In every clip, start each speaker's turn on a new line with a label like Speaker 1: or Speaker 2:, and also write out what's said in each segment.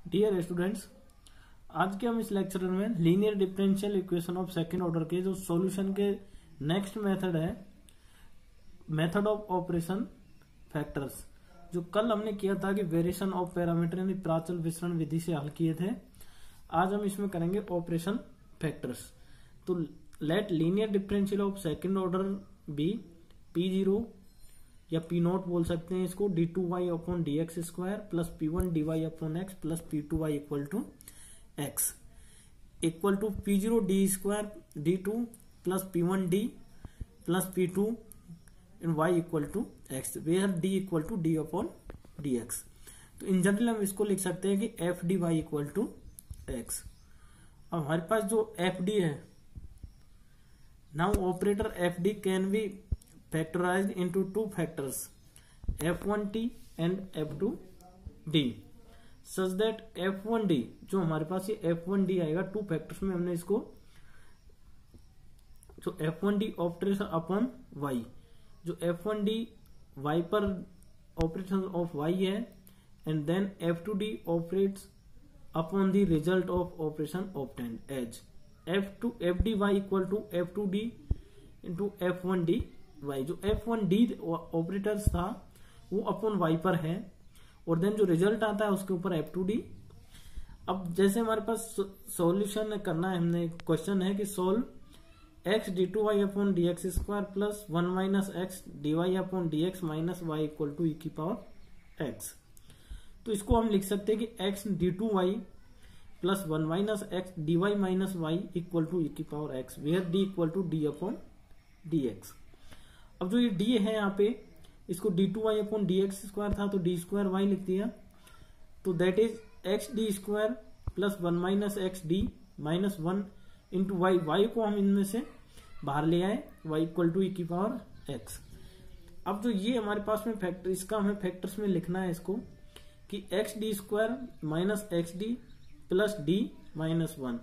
Speaker 1: Dear students, आज के हम इस लेक्चर में linear differential equation of second order के जो सॉल्यूशन के नेक्स्ट मेथड है, मेथड ऑफ ऑपरेशन फैक्टर्स, जो कल हमने किया था कि वेरिएशन ऑफ पैरामीटर यानी प्राचल विसरण विधि से हल किए थे। आज हम इसमें करेंगे ऑपरेशन फैक्टर्स। तो let linear differential of second order be P0 या P0 बोल सकते हैं इसको, d2y upon dx square plus P1 dy upon x plus P2y equal to x equal to P0 d square d2 plus P1 d plus P2 in y equal to x, where d equal to d upon dx। तो in general हम इसको लिख सकते हैं कि F D Y equal to x। अब हमारे पास जो एफ डी है, now operator F D can be factorized into two factors f1t and f2d such that f1d जो हमारे पास ये f1d आएगा टू फैक्टर्स में, हमने इसको जो f1d ऑपरेशन अपॉन y, जो f1d y पर ऑपरेशन ऑफ y है, and then f2d operates upon the result of operation obtained as fdy equal to f2d into f1d y। जो F1D ऑपरेटर्स था वो अपॉन y पर है, और then जो रिजल्ट आता है उसके ऊपर F2D। अब जैसे हमारे पास सॉल्यूशन करना है, हमने क्वेश्चन है कि solve x d2y upon dx square plus 1 minus X dy upon dx minus y equal to e की पावर x। तो इसको हम लिख सकते हैं कि x d2y plus 1 minus X dy minus y equal to e की power x, where d equal to d upon dx। अब जो ये d है यहाँ पे, इसको d2y अपॉन dx स्क्वायर था तो d स्क्वायर y लिख दिया, तो that is x d square plus 1 minus x D minus 1 into Y. Y को हम इनमें से बाहर ले आए, y इक्वल टू e की पावर x। अब जो ये हमारे पास में फैक्टर, इसका हमें फैक्टर्स में लिखना है इसको कि x D square minus x D plus D minus 1,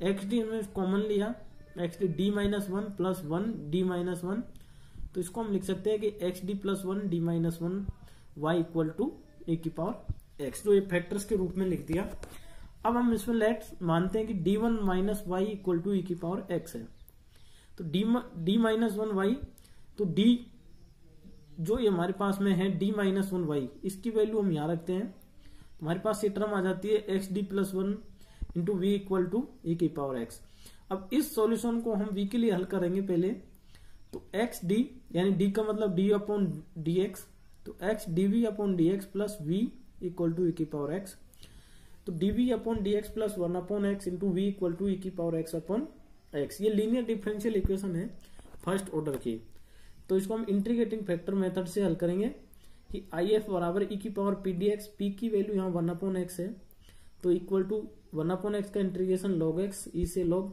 Speaker 1: x D हमने कॉमन लिया, x D minus 1 plus 1 D minus 1, तो इसको हम लिख सकते हैं कि x D plus 1 D minus 1 y equal to a की पावर एक्स, जो ये फैक्टर्स के रूप में लिख दिया। अब हम इसमें लेट मानते हैं कि D one minus y equal to e की पावर एक्स है, तो डी माइनस 1 वाई, तो डी जो ये हमारे पास में है डी माइनस 1 वाई, इसकी वैल्यू हम यहाँ रखते हैं, हमारे पास ये टर्म आ जाती है x D plus 1 into v equal to e की पावर एक्स। अब इस सॉल्यूशन को हम वी के लिए हल करेंगे पहले, तो एक्स डी यानी डी का मतलब डी अपॉन डी एक्स, तो x D we upon D x plus v equal to e की पावर एक्स, तो D we upon D x plus 1 upon x into v equal to e की power x upon x. ये linear differential equation है first order की। तो इसको हम integrating factor method से हल करेंगे कि आई एफ बराबर ई की power P d x, P की वैल्यू यहाँ 1 अपॉन एक्स है, तो इक्वल टू 1 अपॉन एक्स का इंटीग्रेशन लॉग एक्स ई से लॉग,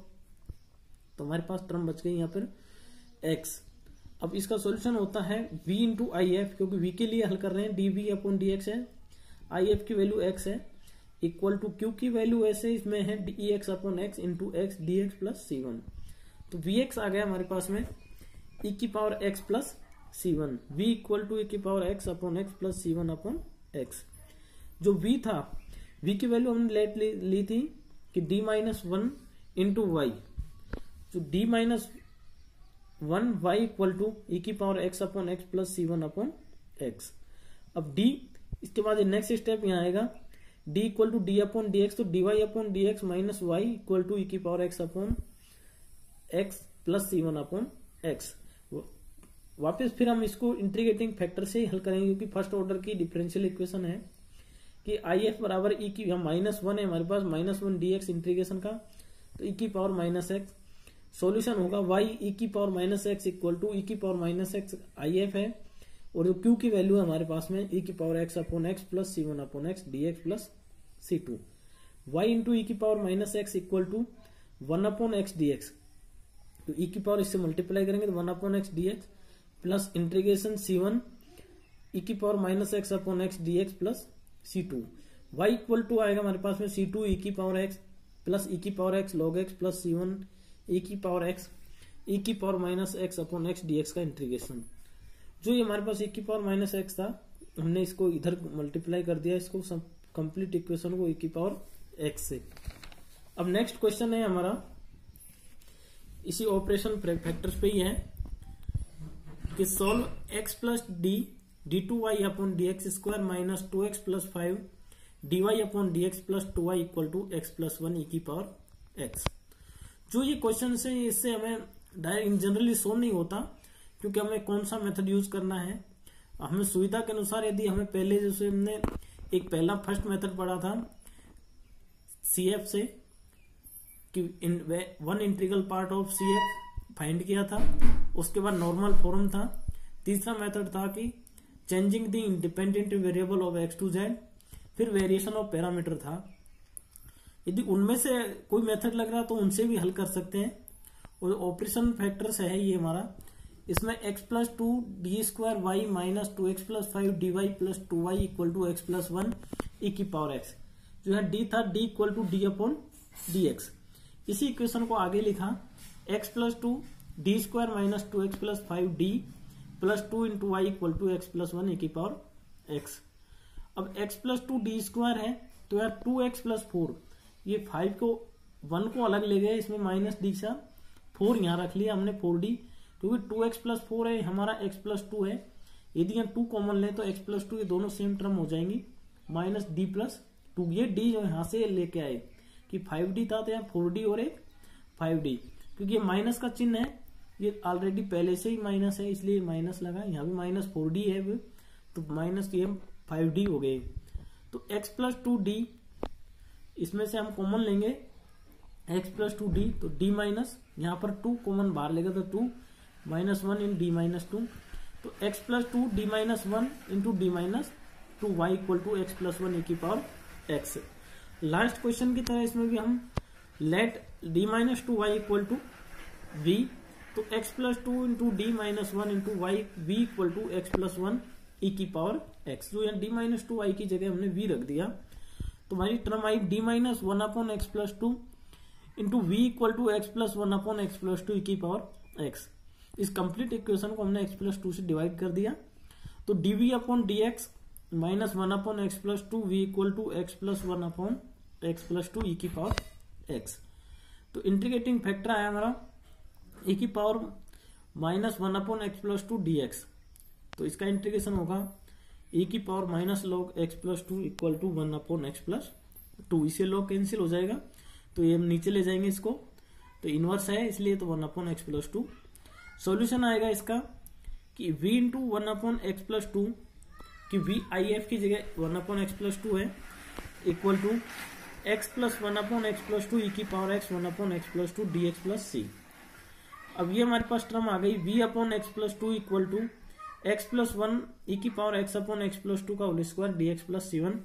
Speaker 1: तो हमारे पास टर्म बच गई यहाँ पर x। अब इसका सॉल्यूशन होता है v इंटू आई एफ, क्योंकि v के लिए हल कर रहे हैं, D we upon D X है, आई एफ की वैल्यू x है, इक्वल टू q की वैल्यू ऐसे इसमें है D X upon x into X D x plus c1, तो vx आ गया हमारे पास में e की power x plus c1, v equal to e की power x upon x plus c1 upon x। जो v था, v की वैल्यू हमने लेट ली थी कि d माइनस 1 इंटू वाई, जो d minus 1 y equal to e की power x upon x plus c1 upon x. अब d, इसके बाद नेक्स्ट स्टेप यहाँ आएगा d equal to D upon D x, तो D y upon D x minus y equal to e की power x upon x plus c1 upon x. वापस फिर हम इसको इंटीग्रेटिंग फैक्टर से हल करेंगे, क्योंकि फर्स्ट ऑर्डर की डिफरेंशियल इक्वेशन है कि आई एफ बराबर ई की, यहाँ माइनस 1 है हमारे पास, माइनस 1 डी एक्स इंटीग्रेशन का, तो ई की पावर माइनस एक्स। सॉल्यूशन होगा y e की power minus x equal to e की power minus x I F है, और जो q की वैल्यू है हमारे पास में e की power x upon x plus c1 upon x D x plus c2, y into e की power minus x equal to 1 upon x D x, तो e की पावर इससे मल्टीप्लाई करेंगे तो 1 upon x D x plus integration c1 e की power minus x upon x D x plus c2, y equal to आएगा हमारे पास में c2 e की पावर x प्लस e की power x log x plus c1 e की power x e की power minus x upon X DX का integration. जो ये हमारे पास e की पावर माइनस एक्स था, हमने इसको इधर मल्टीप्लाई कर दिया, इसको सब कंप्लीट इक्वेशन को e की पावर x से। अब नेक्स्ट क्वेश्चन है हमारा इसी ऑपरेशन फैक्टर्स पे ही है कि solve x plus d d two y upon D x square minus 2x plus 5 d y upon D x plus 2y equal to x plus 1 e की पावर x। जो ये क्वेश्चन है इससे हमें डायरेक्ट जनरली सोल्व नहीं होता, क्योंकि हमें कौन सा मेथड यूज करना है हमें सुविधा के अनुसार। यदि हमें पहले जैसे हमने एक पहला फर्स्ट मेथड पढ़ा था CF से कि one integral part of CF find किया था, उसके बाद नॉर्मल फॉर्म था। तीसरा मेथड था कि changing the independent variable of x to z, फिर वेरिएशन ऑफ पैरामीटर था। यदि उनमें से कोई मेथड लग रहा तो उनसे भी हल कर सकते हैं। और ऑपरेशन फैक्टर्स है ये हमारा, इसमें x plus 2 d square y minus 2x plus 5 d y plus 2y equal to x plus 1 e की पावर x। जो है d था d equal to D upon D x. इसी इक्वेशन को आगे लिखा x plus 2 d square minus 2x plus 5 d plus 2 into y equal to x plus 1 e की power x। अब x प्लस 2 डी स्क्वायर है तो यार 2x प्लस 4, ये 5 को 1 को अलग ले गए, इसमें माइनस डी सा 4 यहाँ रख लिया हमने 4d, क्योंकि 2x प्लस 4 है हमारा x प्लस 2 है। यदि हम 2 कॉमन लें तो x प्लस 2 ये दोनों सेम टर्म हो जाएंगी, माइनस डी प्लस 2। ये d जो यहाँ से लेके आए कि 5d था तो यहाँ 4d और एक 5d, क्योंकि ये माइनस का चिन्ह है, ये ऑलरेडी पहले से ही माइनस है इसलिए माइनस लगा। यहाँ भी माइनस 4d है तो माइनस ये 5d हो गए। तो x प्लस 2d इसमें से हम कॉमन लेंगे x प्लस 2d, तो d माइनस यहाँ पर 2 कॉमन बाहर लेगा तो 2 माइनस 1 इन d माइनस 2, तो x plus 2 d minus 1 into d minus 2 y equal to x plus 1 e की पावर x। लास्ट क्वेश्चन की तरह इसमें भी हम let d minus 2 y equal to v, तो x plus 2 into d minus 1 into y v equal to x plus 1 e की power x। जो यहाँ d माइनस 2 y की जगह हमने v रख दिया, तो हमारी टर्म आई d minus 1 upon x plus 2 into v equal to x plus 1 upon x plus 2 की पावर x। इस कंप्लीट इक्वेशन को हमने x प्लस 2 से डिवाइड कर दिया, तो dv अपॉन dx minus 1 upon x plus 2 v equal to x plus 1 upon x plus 2 e की पावर x। तो इंटीग्रेटिंग फैक्टर आया हमारा e की power minus 1 upon x plus 2 dx, तो इसका इंटीग्रेशन होगा e की power minus log x plus 2 equal to 1 upon x plus 2। इसे लॉग कैंसिल हो जाएगा तो ये हम नीचे ले जाएंगे इसको, तो इनवर्स है इसलिए तो 1 अपॉन एक्स प्लस 2। सोल्यूशन आएगा इसका कि v into 1 upon x plus 2 की v आई एफ की जगह 1 अपॉन एक्स प्लस 2 है equal to x plus 1 upon x plus 2 e की power x 1 upon x plus 2 D x plus C. अब ये हमारे पास टर्म आ गई v upon x plus 2 equal to x plus 1 e की power x upon x plus 2 का whole square D x plus C 1।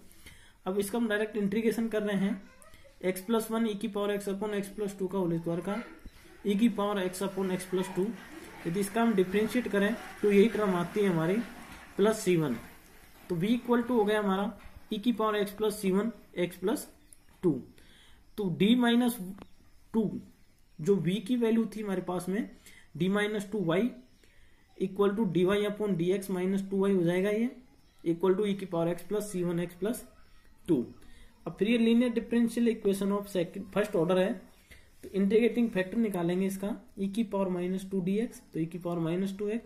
Speaker 1: अब इसका हम डायरेक्ट इंटीग्रेशन कर रहे हैं x प्लस 1 e की power x upon x plus 2 का होल स्क्वायर का e की power x upon x plus 2। यदि इसका हम डिफ्रेंशिएट करें तो यही टर्म आती है हमारी प्लस c1, तो v इक्वल टू हो गया हमारा e की power x plus c1 x plus 2। तो d माइनस 2 जो v की वैल्यू थी हमारे पास में d minus 2y equal to d y upon D x minus 2y हो जाएगा, ये इक्वल टू e की power x plus c1 x plus 2। अब फिर ये linear differential equation of second first order है, तो इंटीग्रेटिंग फैक्टर निकालेंगे इसका e की पावर माइनस 2 dx, तो e की पावर माइनस 2x।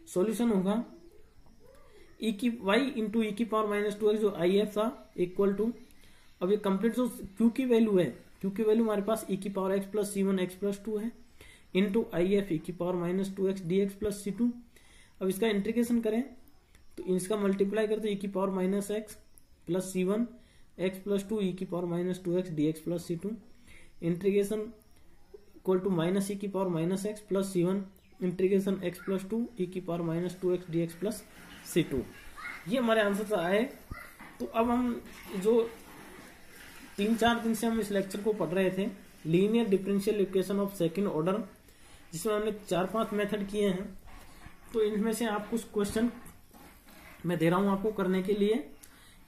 Speaker 1: सॉल्यूशन होगा e की y इंटू e की पावर माइनस 2x जो आई एफ था इक्वल टू, अब ये कंप्लीट जो q की वैल्यू है, q की वैल्यू हमारे पास e की power x plus c1 x plus 2 है इंटू आई एफ e की power minus 2x dx plus c2। अब इसका इंटीग्रेशन करें तो इसका मल्टीप्लाई करते e की power minus x plus c1 x plus 2 e की power minus 2x dx plus c2। Integration equal to minus e की power minus x plus c1 integration x plus 2 e की power minus 2x dx plus c2। ये हमारे answer आए। तो अब हम जो 3-4 दिन से हम इस लेक्चर को पढ़ रहे थे linear differential equation of second order, जिसमें हमने 4-5 मेथड किए हैं, तो इनमें से आप कुछ क्वेश्चन मैं दे रहा हूं आपको करने के लिए।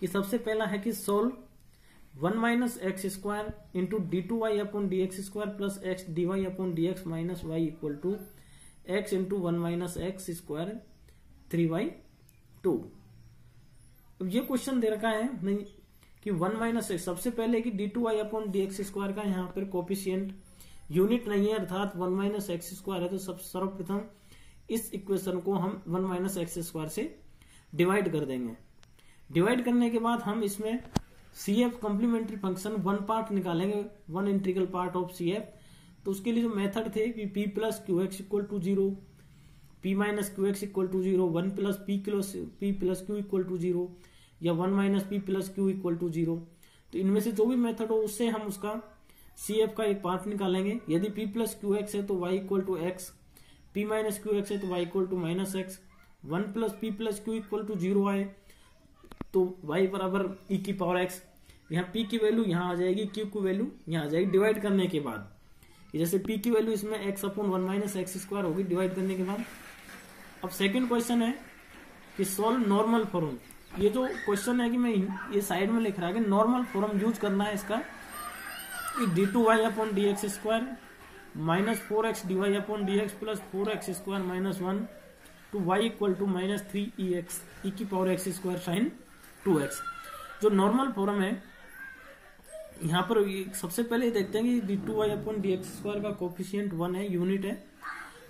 Speaker 1: कि सबसे पहला है कि solve 1 minus x square into d two y upon D x square plus x d y upon D x minus y equal to x into 1 minus x square 3y2। अब ये क्वेश्चन दे रखा है नहीं, कि 1 माइनस एक्स, सबसे पहले कि d two y upon D x square का यहाँ पर कोफिशियंट यूनिट नहीं है अर्थात 1 माइनस एक्स स्क्वायर है, तो सर्वप्रथम इस इक्वेशन को हम 1 माइनस एक्स स्क्वायर से डिवाइड कर देंगे। डिवाइड करने के बाद हम इसमें C F complementary function one part निकालेंगे, one integral part of C F. तो उसके लिए जो मेथड थे कि P plus Q x equal to 0, P minus Q x equal to 0, 1 plus P plus Q equal to 0 या 1 minus P plus Q equal to 0। तो इनमें से जो भी मेथड हो उससे हम उसका सी एफ का एक पार्ट निकालेंगे। यदि पी प्लस क्यू एक्स है तो y equal to x, p minus Q x है तो y equal to minus x, 1 plus P plus Q equal to 0 आए तो y बराबर e की पावर x। यहाँ p की वैल्यू यहाँ आ जाएगी, q की वैल्यू यहाँ आ जाएगी डिवाइड करने के बाद। जैसे p की वैल्यू इसमें x upon 1 minus x square होगी डिवाइड करने के बाद। अब सेकंड क्वेश्चन है कि सॉल्व नॉर्मल फॉर्म। ये जो क्वेश्चन है कि मैं ये साइड में लिख रहा है कि नॉर्मल फॉर्म यूज करना है इसका, d two y upon D x square minus 4x d y upon D x plus 4x square minus 1 two y equal to minus 3ex e की power x square sine 2x। जो normal form है यहाँ पर सबसे पहले देखते हैं कि d two y upon D x square का कोफिशियंट 1 है, यूनिट है।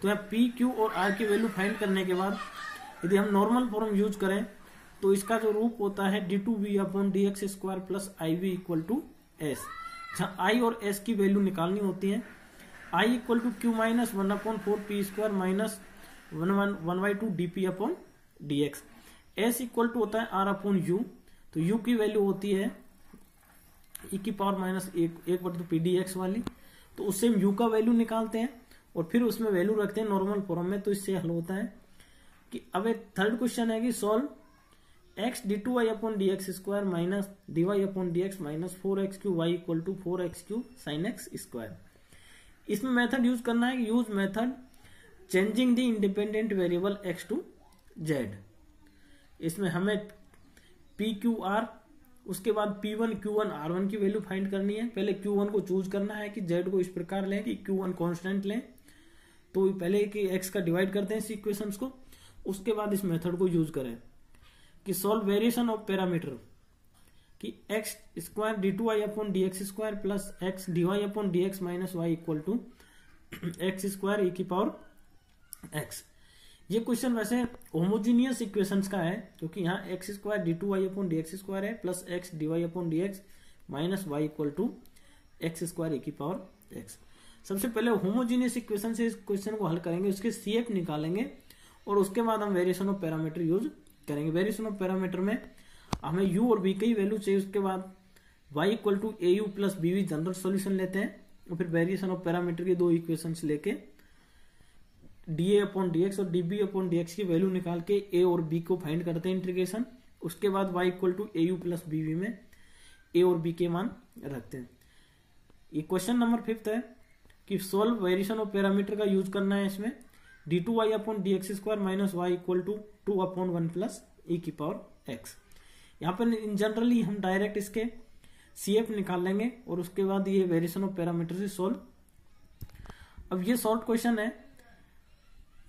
Speaker 1: तो यहाँ पी क्यू और आर की वैल्यू फाइंड करने के बाद यदि हम नॉर्मल फॉर्म यूज करें तो इसका जो रूप होता है d two v upon D x square plus I v equal to s, जहाँ आई और एस की वैल्यू निकालनी होती है। I equal to q minus 1 upon 4 p square minus 1/2 d p upon D x. S equal to होता है r upon u, तो u की वैल्यू होती है ई की power minus 1/2 p d x वाली। तो उससे हम यू का वैल्यू निकालते हैं और फिर उसमें वैल्यू रखते हैं नॉर्मल फॉर्म में। तो इससे हल होता है कि अब एक थर्ड क्वेश्चन है कि solve x d two y upon D x square minus d y upon D x minus 4x cube y equal to 4x cube sine x square. इसमें मेथड यूज करना है, use method changing the independent variable x to z। इसमें हमें P Q R, उसके बाद P1 Q1 R1 की value find करनी है। पहले Q1 को चूज करना है कि Z को इस प्रकार लें कि Q1 कांस्टेंट लें, तो पहले कि x का डिवाइड करते हैं इस इक्वेशंस को, उसके बाद इस मेथड को यूज करें कि सॉल्व वेरिएशन ऑफ पैरामीटर कि x square d two y upon D x square plus x d y upon D x minus y equal to x square e की पावर एक्स। ये question वैसे homogeneous equations का है क्योंकि यहाँ x square d two y upon D x square है plus x d y upon D x minus y equal to x square a की power x. सबसे पहले होमोजीनियस इक्वेशन से इस क्वेश्चन को हल करेंगे, उसके सीएफ निकालेंगे और उसके बाद हम वेरिएशन ऑफ पैरामीटर यूज करेंगे। वेरिएशन ऑफ पैरामीटर में हमें u और v की वैल्यू चाहिए, उसके बाद y equal to a u plus b v general solution लेते हैं और फिर वेरिएशन ऑफ पैरामीटर की दो इक्वेशंस लेके d a upon D x और d b upon D x की वैल्यू निकाल के a और b को फाइंड करते हैं इंटीग्रेशन। उसके बाद y equal to a u plus b v में a और b के मान रखते हैं। ये क्वेश्चन नंबर 5 है कि सोल्व वेरिएशन ऑफ पैरामीटर का यूज करना है। इसमें d two y upon D x square minus y equal to 2 upon 1 plus e की पावर एक्स। यहाँ पर इन जनरली हम डायरेक्ट इसके सीएफ निकाल लेंगे और उसके बाद ये वेरिएशन ऑफ पैरामीटर से सोल्व। अब ये शॉर्ट क्वेश्चन है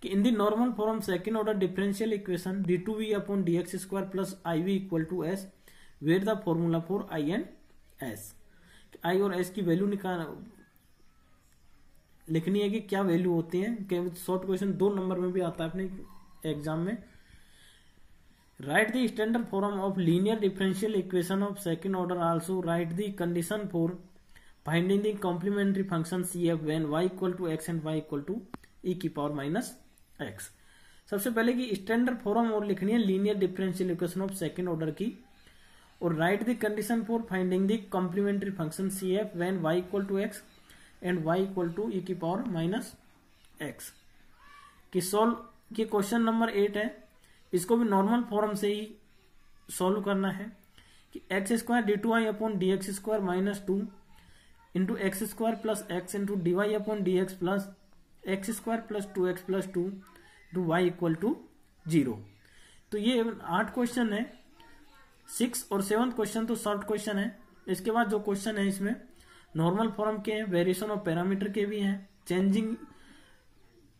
Speaker 1: कि in the normal form second order differential equation d two v upon D x square plus I v equal to s where the formula for I and s. I और s की value लिखनी है कि क्या value होती है। Short question 2 number में भी आता है अपने एग्जाम में। Write the standard form of linear differential equation of second order, also write the condition for finding the complementary function c f when y equal to x and y equal to e की power minus x. सबसे पहले की standard form और लिखनी है linear differential equation of second order की, और write the condition for finding the complementary function c f when y equal to x and y equal to e की power minus x. की solve की question number 8 है, इसको भी normal form से ही solve करना है कि x square d two y upon D x square minus 2 into x square plus x into d y upon D x plus x square plus 2x plus 2 two y equal to 0। तो ये 8 question है। 6 और 7 question तो short question है। इसके बाद जो question है इसमें नॉर्मल फॉर्म के हैं, वेरिएशन ऑफ पैरामीटर के भी हैं, changing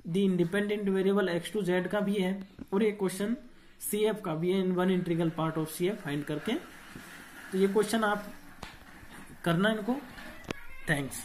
Speaker 1: the independent variable x to z का भी है और ये क्वेश्चन सीएफ का भी है। In one integral part of CF find करके तो ये क्वेश्चन आप करना इनको। थैंक्स।